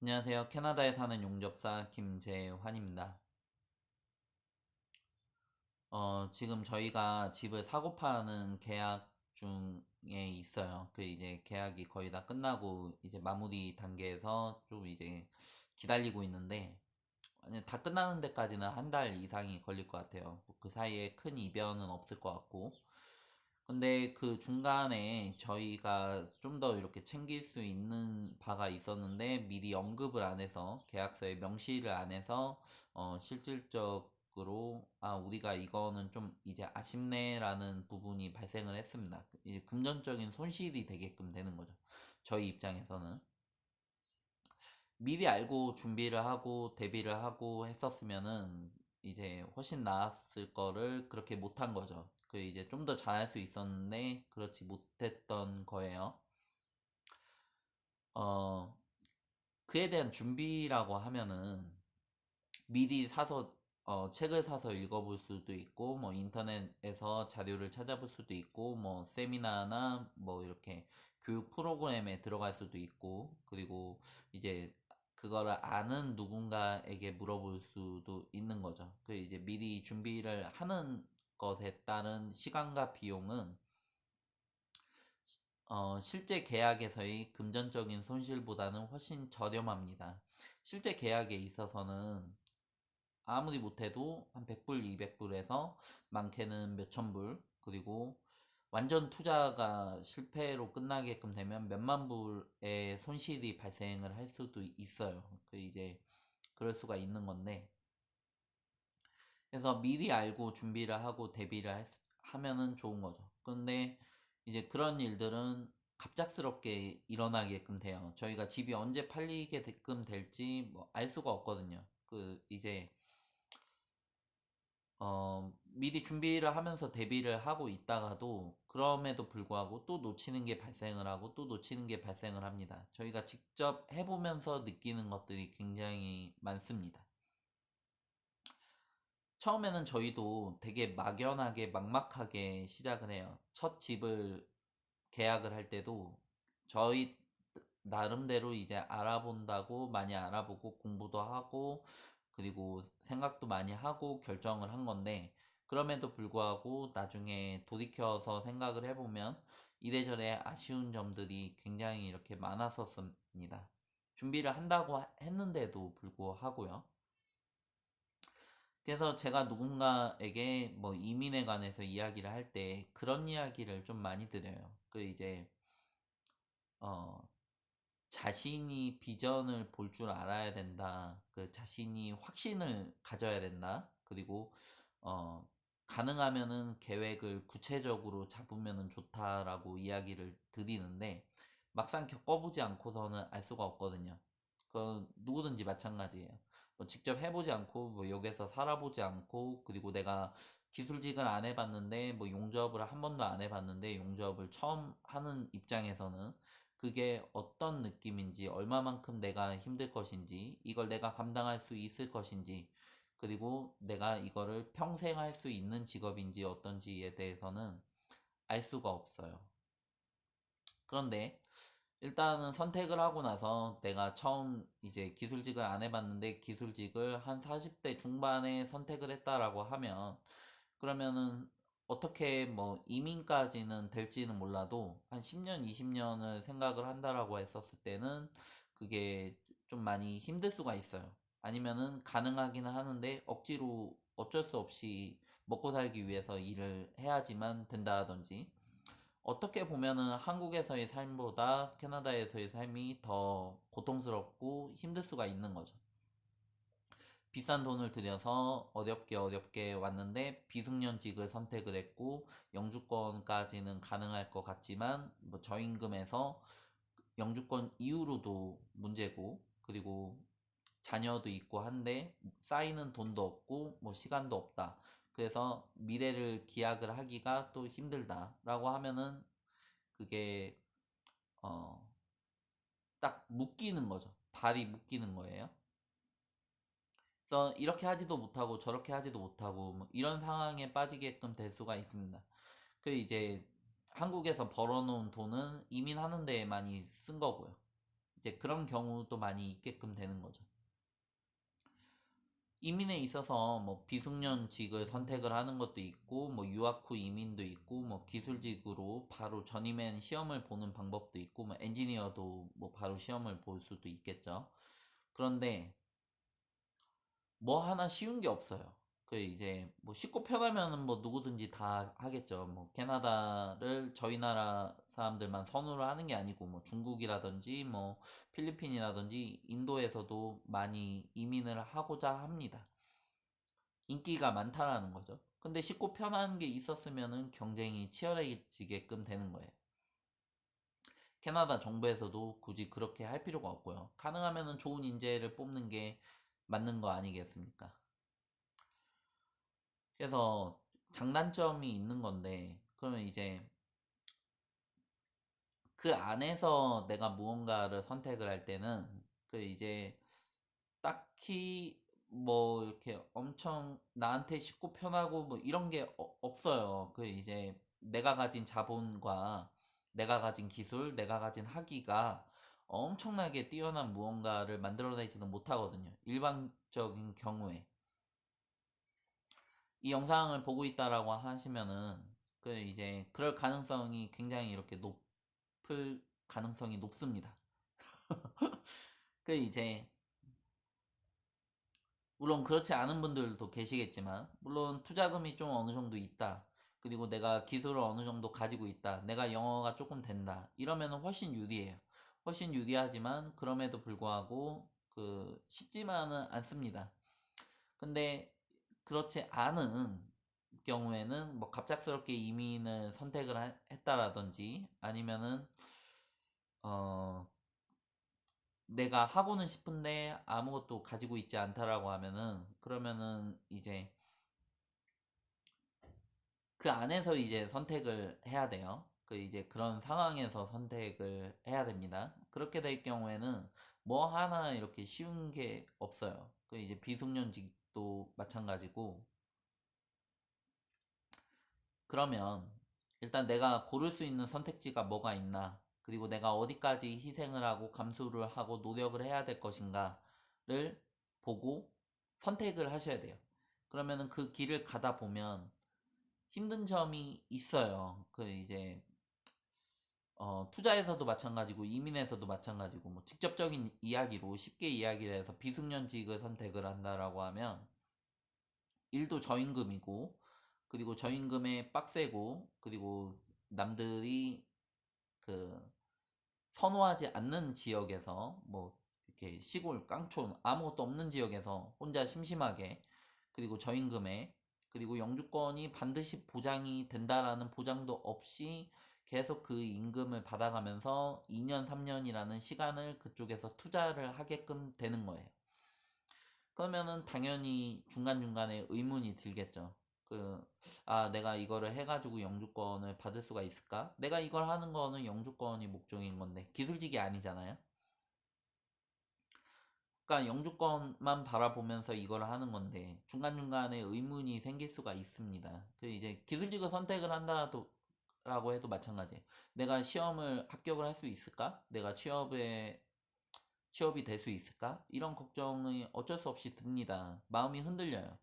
안녕하세요. 캐나다에 사는 용접사 김재환입니다. 지금 저희가 집을 사고 파는 계약 중에 있어요. 그 이제 계약이 거의 다 끝나고 이제 마무리 단계에서 좀 이제 기다리고 있는데 다 끝나는 데까지는 한 달 이상이 걸릴 것 같아요. 그 사이에 큰 이변은 없을 것 같고. 근데 그 중간에 저희가 좀 더 이렇게 챙길 수 있는 바가 있었는데 미리 언급을 안 해서 계약서에 명시를 안 해서 실질적으로 우리가 이거는 좀 이제 아쉽네라는 부분이 발생을 했습니다. 이제 금전적인 손실이 되게끔 되는 거죠. 저희 입장에서는 미리 알고 준비를 하고 대비를 하고 했었으면은 이제 훨씬 나았을 거를 그렇게 못한 거죠. 그 이제 좀 더 잘할 수 있었는데 그렇지 못했던 거예요. 어, 그에 대한 준비라고 하면은 미리 사서 책을 사서 읽어볼 수도 있고 뭐 인터넷에서 자료를 찾아볼 수도 있고 뭐 세미나나 뭐 이렇게 교육 프로그램에 들어갈 수도 있고 그리고 이제 그거를 아는 누군가에게 물어볼 수도 있는 거죠. 그 이제 미리 준비를 하는 것에 따른 시간과 비용은 실제 계약에서의 금전적인 손실보다는 훨씬 저렴합니다. 실제 계약에 있어서는 아무리 못해도 한 100불, 200불에서 많게는 몇천 불, 그리고 완전 투자가 실패로 끝나게끔 되면 몇만 불의 손실이 발생을 할 수도 있어요. 그 이제 그럴 수가 있는 건데, 그래서 미리 알고 준비를 하고 대비를 하면은 좋은 거죠. 근데 이제 그런 일들은 갑작스럽게 일어나게끔 돼요. 저희가 집이 언제 팔리게끔 될지 뭐 알 수가 없거든요. 그 이제 미리 준비를 하면서 대비를 하고 있다가도 그럼에도 불구하고 또 놓치는 게 발생을 하고 또 놓치는 게 발생을 합니다. 저희가 직접 해보면서 느끼는 것들이 굉장히 많습니다. 처음에는 저희도 되게 막연하게 막막하게 시작을 해요. 첫 집을 계약을 할 때도 저희 나름대로 이제 알아본다고 많이 알아보고 공부도 하고 그리고 생각도 많이 하고 결정을 한 건데 그럼에도 불구하고 나중에 돌이켜서 생각을 해보면 이래저래 아쉬운 점들이 굉장히 이렇게 많았었습니다. 준비를 한다고 했는데도 불구하고요. 그래서 제가 누군가에게 뭐 이민에 관해서 이야기를 할 때 그런 이야기를 좀 많이 드려요. 그 이제 어 자신이 비전을 볼 줄 알아야 된다. 그 자신이 확신을 가져야 된다. 그리고 어 가능하면은 계획을 구체적으로 잡으면은 좋다라고 이야기를 드리는데 막상 겪어보지 않고서는 알 수가 없거든요. 그건 누구든지 마찬가지예요. 뭐 직접 해보지 않고 뭐 여기서 살아보지 않고 그리고 내가 기술직을 안 해봤는데 뭐 용접을 한 번도 안 해봤는데 용접을 처음 하는 입장에서는 그게 어떤 느낌인지 얼마만큼 내가 힘들 것인지 이걸 내가 감당할 수 있을 것인지 그리고 내가 이거를 평생 할 수 있는 직업인지 어떤지에 대해서는 알 수가 없어요. 그런데 일단은 선택을 하고 나서 내가 처음 이제 기술직을 안 해봤는데 기술직을 한 40대 중반에 선택을 했다라고 하면 그러면은 어떻게 뭐 이민까지는 될지는 몰라도 한 10년, 20년을 생각을 한다라고 했었을 때는 그게 좀 많이 힘들 수가 있어요. 아니면은 가능하기는 하는데 억지로 어쩔 수 없이 먹고 살기 위해서 일을 해야지만 된다든지 어떻게 보면은 한국에서의 삶보다 캐나다에서의 삶이 더 고통스럽고 힘들 수가 있는 거죠. 비싼 돈을 들여서 어렵게 왔는데 비숙련직을 선택을 했고 영주권까지는 가능할 것 같지만 뭐 저임금에서 영주권 이후로도 문제고 그리고 자녀도 있고 한데 쌓이는 돈도 없고 뭐 시간도 없다. 그래서 미래를 기약을 하기가 또 힘들다라고 하면은 그게 어, 딱 묶이는 거죠. 발이 묶이는 거예요. 그래서 이렇게 하지도 못하고 저렇게 하지도 못하고 뭐 이런 상황에 빠지게끔 될 수가 있습니다. 그 이제 한국에서 벌어놓은 돈은 이민하는 데에 많이 쓴 거고요. 이제 그런 경우도 많이 있게끔 되는 거죠. 이민에 있어서 뭐 비숙련직을 선택을 하는 것도 있고, 뭐 유학 후 이민도 있고, 뭐 기술직으로 바로 전임엔 시험을 보는 방법도 있고, 뭐 엔지니어도 뭐 바로 시험을 볼 수도 있겠죠. 그런데 뭐 하나 쉬운 게 없어요. 그 이제 뭐 쉽고 편하면은 뭐 누구든지 다 하겠죠. 뭐 캐나다를 저희 나라 사람들만 선호를 하는 게 아니고 뭐 중국이라든지 뭐 필리핀이라든지 인도에서도 많이 이민을 하고자 합니다. 인기가 많다라는 거죠. 근데 쉽고 편한 게 있었으면은 경쟁이 치열해지게끔 되는 거예요. 캐나다 정부에서도 굳이 그렇게 할 필요가 없고요. 가능하면은 좋은 인재를 뽑는 게 맞는 거 아니겠습니까? 그래서 장단점이 있는 건데, 그러면 이제 그 안에서 내가 무언가를 선택을 할 때는, 그 이제 딱히 뭐 이렇게 엄청 나한테 쉽고 편하고 뭐 이런 게 없어요. 그 이제 내가 가진 자본과 내가 가진 기술, 내가 가진 학위가 엄청나게 뛰어난 무언가를 만들어내지는 못하거든요. 일반적인 경우에. 이 영상을 보고 있다라고 하시면은 그 이제 그럴 가능성이 굉장히 이렇게 높을 가능성이 높습니다. 그 이제 물론 그렇지 않은 분들도 계시겠지만 물론 투자금이 좀 어느 정도 있다. 그리고 내가 기술을 어느 정도 가지고 있다. 내가 영어가 조금 된다. 이러면은 훨씬 유리해요. 훨씬 유리하지만 그럼에도 불구하고 그 쉽지만은 않습니다. 근데 그렇지 않은 경우에는 뭐 갑작스럽게 이민을 선택을 했다라든지 아니면은 어 내가 하고는 싶은데 아무것도 가지고 있지 않다라고 하면은 그러면은 이제 그 안에서 이제 선택을 해야 돼요. 그 이제 그런 상황에서 선택을 해야 됩니다. 그렇게 될 경우에는 뭐 하나 이렇게 쉬운 게 없어요. 그 이제 비숙련직도 마찬가지고 그러면 일단 내가 고를 수 있는 선택지가 뭐가 있나, 그리고 내가 어디까지 희생을 하고 감수를 하고 노력을 해야 될 것인가를 보고 선택을 하셔야 돼요. 그러면은 그 길을 가다 보면 힘든 점이 있어요. 그 이제 투자에서도 마찬가지고 이민에서도 마찬가지고 뭐 직접적인 이야기로 쉽게 이야기를 해서 비숙련직을 선택을 한다라고 하면 일도 저임금이고 그리고 저임금에 빡세고 그리고 남들이 그 선호하지 않는 지역에서 뭐 이렇게 시골 깡촌 아무것도 없는 지역에서 혼자 심심하게 그리고 저임금에 그리고 영주권이 반드시 보장이 된다라는 보장도 없이 계속 그 임금을 받아가면서 2년, 3년이라는 시간을 그쪽에서 투자를 하게끔 되는 거예요. 그러면은 당연히 중간중간에 의문이 들겠죠. 내가 이거를 해가지고 영주권을 받을 수가 있을까? 내가 이걸 하는 거는 영주권이 목적인 건데, 기술직이 아니잖아요? 그러니까 영주권만 바라보면서 이걸 하는 건데, 중간중간에 의문이 생길 수가 있습니다. 그 이제 기술직을 선택을 한다라고 해도 마찬가지예요. 내가 시험을 합격을 할 수 있을까? 내가 취업이 될 수 있을까? 이런 걱정이 어쩔 수 없이 듭니다. 마음이 흔들려요.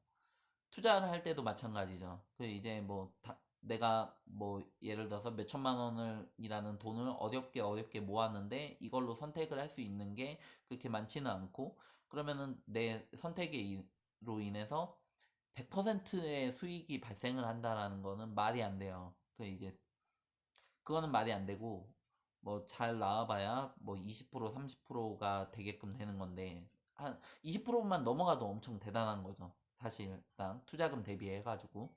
투자를 할 때도 마찬가지죠. 그 이제 뭐 내가 뭐 예를 들어서 몇 천만 원이라는 돈을 어렵게 모았는데 이걸로 선택을 할 수 있는 게 그렇게 많지는 않고 그러면은 내 선택으로 인해서 100%의 수익이 발생을 한다라는 거는 말이 안 돼요. 그 이제 그거는 말이 안 되고 뭐 잘 나와봐야 뭐 20% 30%가 되게끔 되는 건데 한 20%만 넘어가도 엄청 대단한 거죠. 사실상 투자금 대비해가지고.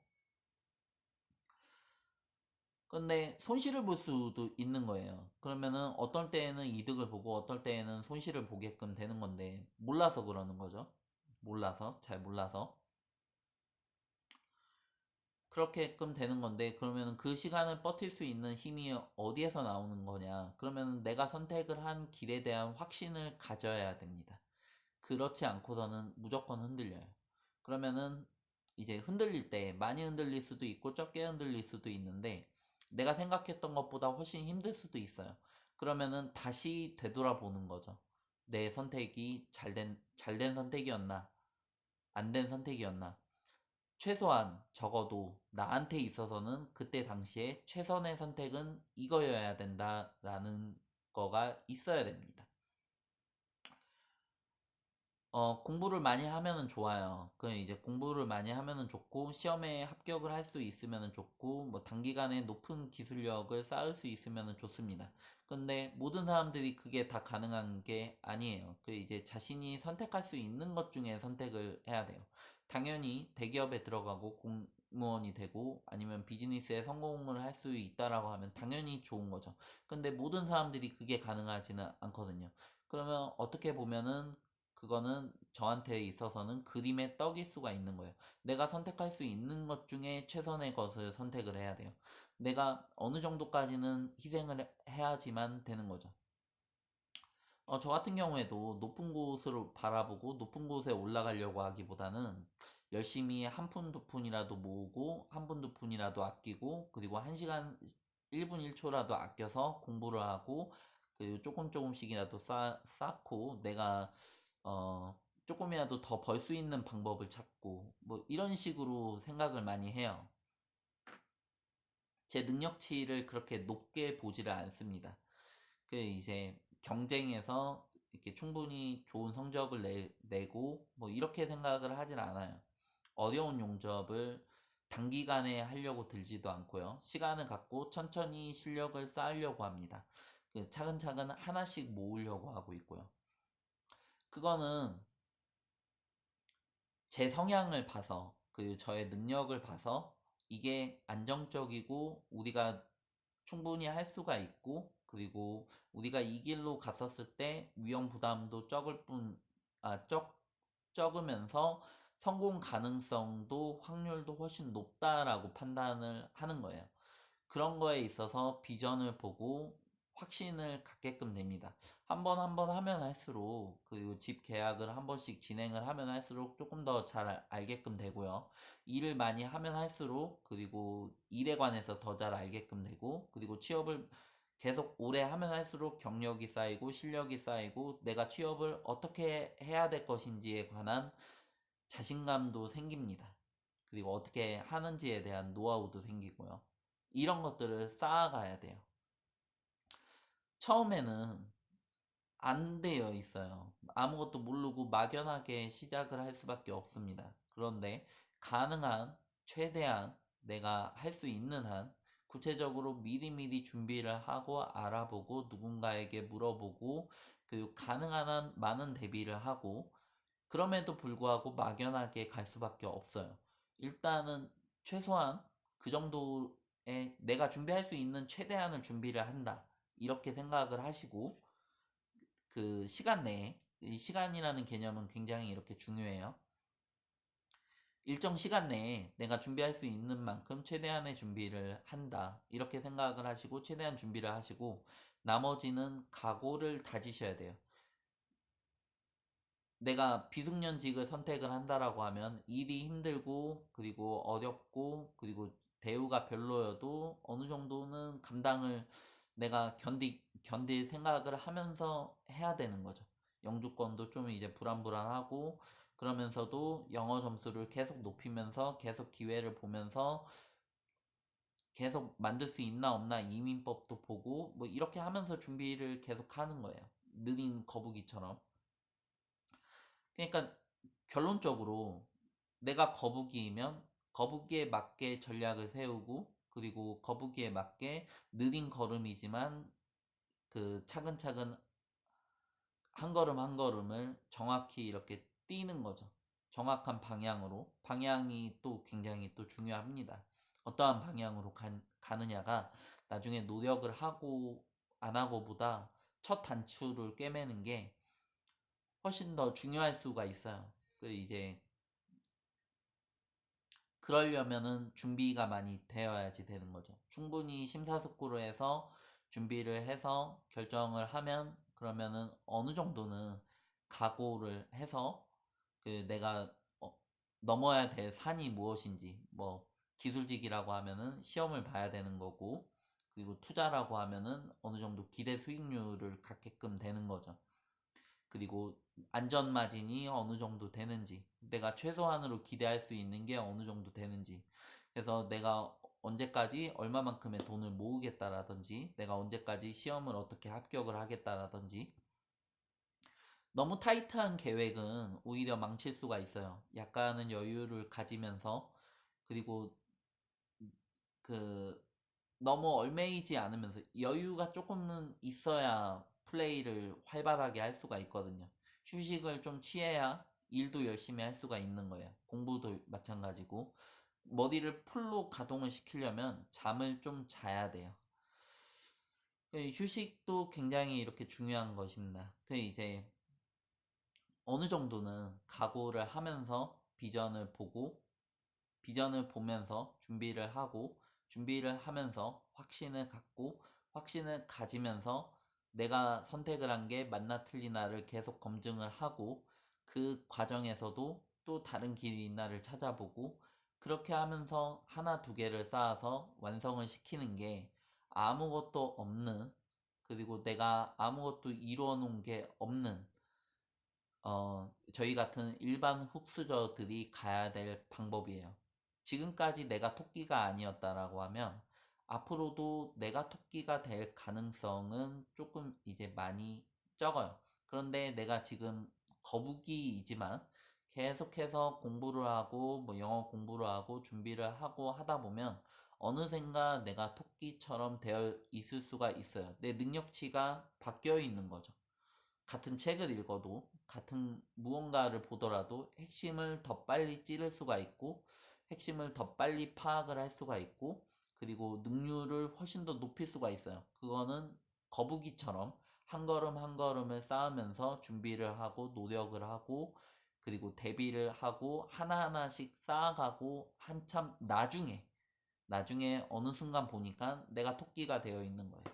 근데 손실을 볼 수도 있는 거예요. 그러면은 어떨 때에는 이득을 보고 어떨 때에는 손실을 보게끔 되는 건데 몰라서 그러는 거죠. 몰라서 잘 몰라서 그렇게끔 되는 건데 그러면은 그 시간을 버틸 수 있는 힘이 어디에서 나오는 거냐? 그러면은 내가 선택을 한 길에 대한 확신을 가져야 됩니다. 그렇지 않고서는 무조건 흔들려요. 그러면은 이제 흔들릴 때 많이 흔들릴 수도 있고 적게 흔들릴 수도 있는데 내가 생각했던 것보다 훨씬 힘들 수도 있어요. 그러면은 다시 되돌아보는 거죠. 내 선택이 잘된 선택이었나, 안 된 선택이었나. 최소한 적어도 나한테 있어서는 그때 당시에 최선의 선택은 이거여야 된다라는 거가 있어야 됩니다. 공부를 많이 하면은 좋아요. 그 이제 공부를 많이 하면은 좋고, 시험에 합격을 할 수 있으면은 좋고, 뭐 단기간에 높은 기술력을 쌓을 수 있으면은 좋습니다. 근데 모든 사람들이 그게 다 가능한 게 아니에요. 그 이제 자신이 선택할 수 있는 것 중에 선택을 해야 돼요. 당연히 대기업에 들어가고 공무원이 되고 아니면 비즈니스에 성공을 할 수 있다라고 하면 당연히 좋은 거죠. 근데 모든 사람들이 그게 가능하지는 않거든요. 그러면 어떻게 보면은 그거는 저한테 있어서는 그림의 떡일 수가 있는 거예요. 내가 선택할 수 있는 것 중에 최선의 것을 선택을 해야 돼요. 내가 어느 정도까지는 희생을 해야지만 되는 거죠. 저 같은 경우에도 높은 곳으로 바라보고 높은 곳에 올라가려고 하기보다는 열심히 한 푼 두 푼이라도 모으고 한 푼 두 푼이라도 아끼고 그리고 1시간 1분 1초라도 아껴서 공부를 하고 그리고 조금씩이라도 쌓고 내가 조금이라도 더 벌 수 있는 방법을 찾고 뭐 이런 식으로 생각을 많이 해요. 제 능력치를 그렇게 높게 보지를 않습니다. 그 이제 경쟁에서 이렇게 충분히 좋은 성적을 내고 뭐 이렇게 생각을 하진 않아요. 어려운 용접을 단기간에 하려고 들지도 않고요. 시간을 갖고 천천히 실력을 쌓으려고 합니다. 그 차근차근 하나씩 모으려고 하고 있고요. 그거는 제 성향을 봐서 그 저의 능력을 봐서 이게 안정적이고 우리가 충분히 할 수가 있고 그리고 우리가 이 길로 갔었을 때 위험 부담도 적으면서 성공 가능성도 확률도 훨씬 높다라고 판단을 하는 거예요. 그런 거에 있어서 비전을 보고 확신을 갖게끔 됩니다. 한 번 한 번 하면 할수록 그리고 집 계약을 한 번씩 진행을 하면 할수록 조금 더 잘 알게끔 되고요. 일을 많이 하면 할수록 그리고 일에 관해서 더 잘 알게끔 되고 그리고 취업을 계속 오래 하면 할수록 경력이 쌓이고 실력이 쌓이고 내가 취업을 어떻게 해야 될 것인지에 관한 자신감도 생깁니다. 그리고 어떻게 하는지에 대한 노하우도 생기고요. 이런 것들을 쌓아가야 돼요. 처음에는 안 되어 있어요. 아무것도 모르고 막연하게 시작을 할 수밖에 없습니다. 그런데 가능한 최대한 내가 할 수 있는 한 구체적으로 미리미리 준비를 하고 알아보고 누군가에게 물어보고 그리고 가능한 한 많은 대비를 하고 그럼에도 불구하고 막연하게 갈 수밖에 없어요. 일단은 최소한 그 정도의 내가 준비할 수 있는 최대한을 준비를 한다. 이렇게 생각을 하시고 그 시간 내에 이 시간이라는 개념은 굉장히 이렇게 중요해요. 일정 시간 내에 내가 준비할 수 있는 만큼 최대한의 준비를 한다. 이렇게 생각을 하시고 최대한 준비를 하시고 나머지는 각오를 다지셔야 돼요. 내가 비숙련직을 선택을 한다라고 하면 일이 힘들고 그리고 어렵고 그리고 대우가 별로여도 어느 정도는 감당을 내가 견딜 생각을 하면서 해야 되는 거죠. 영주권도 좀 이제 불안불안하고 그러면서도 영어 점수를 계속 높이면서 계속 기회를 보면서 계속 만들 수 있나 없나 이민법도 보고 뭐 이렇게 하면서 준비를 계속 하는 거예요. 느린 거북이처럼. 그러니까 결론적으로 내가 거북이면 거북이에 맞게 전략을 세우고 그리고 거북이에 맞게 느린 걸음이지만 그 차근차근 한 걸음 한 걸음을 정확히 이렇게 뛰는 거죠. 정확한 방향으로. 방향이 또 굉장히 또 중요합니다. 어떠한 방향으로 가느냐가 나중에 노력을 하고 안 하고보다 첫 단추를 꿰매는 게 훨씬 더 중요할 수가 있어요. 그 이제 그러려면은 준비가 많이 되어야지 되는 거죠. 충분히 심사숙고를 해서 준비를 해서 결정을 하면 그러면은 어느 정도는 각오를 해서 그 내가 넘어야 될 산이 무엇인지 뭐 기술직이라고 하면은 시험을 봐야 되는 거고 그리고 투자라고 하면은 어느 정도 기대 수익률을 갖게끔 되는 거죠. 그리고 안전 마진이 어느 정도 되는지, 내가 최소한으로 기대할 수 있는 게 어느 정도 되는지, 그래서 내가 언제까지 얼마만큼의 돈을 모으겠다라든지, 내가 언제까지 시험을 어떻게 합격을 하겠다라든지, 너무 타이트한 계획은 오히려 망칠 수가 있어요. 약간은 여유를 가지면서, 그리고 그 너무 얽매이지 않으면서 여유가 조금은 있어야 플레이를 활발하게 할 수가 있거든요. 휴식을 좀 취해야 일도 열심히 할 수가 있는 거예요. 공부도 마찬가지고. 머리를 풀로 가동을 시키려면 잠을 좀 자야 돼요. 휴식도 굉장히 이렇게 중요한 것입니다. 이제 어느 정도는 각오를 하면서 비전을 보면서 준비를 하고, 준비를 하면서 확신을 갖고, 확신을 가지면서 내가 선택을 한 게 맞나 틀리나를 계속 검증을 하고, 그 과정에서도 또 다른 길이 있나를 찾아보고, 그렇게 하면서 하나 두 개를 쌓아서 완성을 시키는 게 아무것도 없는, 그리고 내가 아무것도 이루어 놓은 게 없는 저희 같은 일반 흡수저들이 가야 될 방법이에요. 지금까지 내가 토끼가 아니었다라고 하면 앞으로도 내가 토끼가 될 가능성은 조금 이제 많이 적어요. 그런데 내가 지금 거북이이지만 계속해서 공부를 하고 뭐 영어 공부를 하고 준비를 하고 하다 보면 어느샌가 내가 토끼처럼 되어 있을 수가 있어요. 내 능력치가 바뀌어 있는 거죠. 같은 책을 읽어도, 같은 무언가를 보더라도 핵심을 더 빨리 찌를 수가 있고, 핵심을 더 빨리 파악을 할 수가 있고, 그리고 능률을 훨씬 더 높일 수가 있어요. 그거는 거북이처럼 한 걸음 한 걸음을 쌓으면서 준비를 하고 노력을 하고, 그리고 대비를 하고 하나하나씩 쌓아가고 한참 나중에 어느 순간 보니까 내가 토끼가 되어 있는 거예요.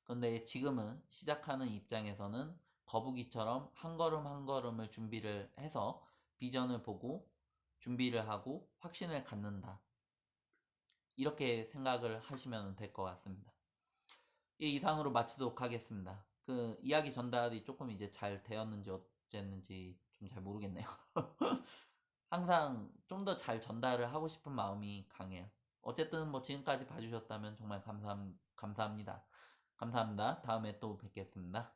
그런데 지금은 시작하는 입장에서는 거북이처럼 한 걸음 한 걸음을 준비를 해서 비전을 보고 준비를 하고 확신을 갖는다. 이렇게 생각을 하시면 될 것 같습니다. 이 이상으로 마치도록 하겠습니다. 그 이야기 전달이 조금 이제 잘 되었는지 어쨌는지 좀 잘 모르겠네요. 항상 좀 더 잘 전달을 하고 싶은 마음이 강해요. 어쨌든 뭐 지금까지 봐주셨다면 정말 감사합니다. 감사합니다. 다음에 또 뵙겠습니다.